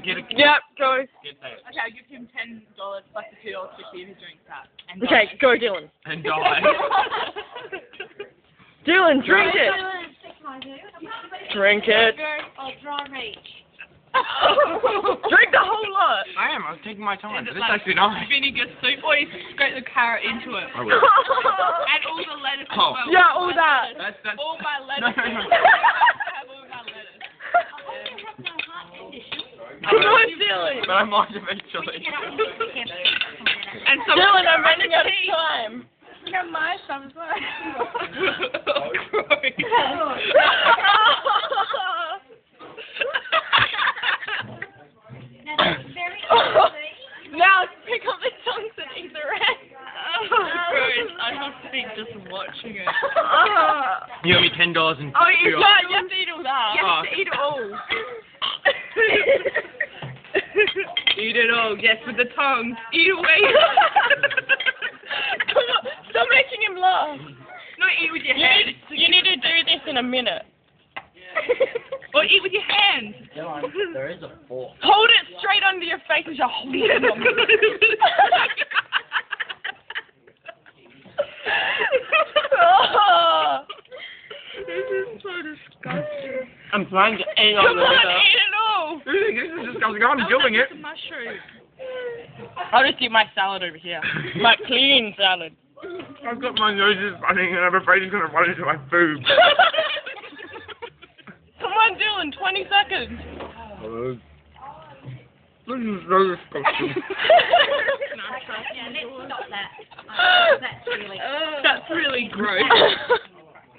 Get it. Yep, go. Get that. Okay, I'll give him $10 plus the $2.50 if he drinks that. And Okay, go, Dylan. And die. Dylan, drink it. Drink it. Oh, dry reach. Drink the whole lot. I am. I was taking my time. Is This it like actually nice. vinegar soup, or you scrape the carrot into it? I will. And all the lettuce as Oh. well. Yeah, all that. That's. All my No, lettuce. no, no. Have all my lettuce. Come on, Dylan. But I might eventually. And some Dylan, I'm running out of time. Got my stuff as well. Now, that's very easy. Now pick up the chunks and eat the rest. Gross. I have to be just watching it. You owe me $10 and. Oh, you can't. You have to eat all that. You have to eat it all. Eat it all, yes, with the tongue. Eat away. Come on, stop making him laugh. No, eat with your hands. You need to do this in a minute. Or eat with your hands. There is a fork. Hold it straight under your face and just hold it. This is so disgusting. I'm trying to eat all Come on, eat it all. This is disgusting. I'm doing it. The mushroom. I'll just eat my salad over here. My clean salad. I've got my nose is running and I'm afraid it's going to run into my food. Come on, Dylan, 20 seconds. This is so disgusting. Yeah, let's stop that. That's really... That's really gross.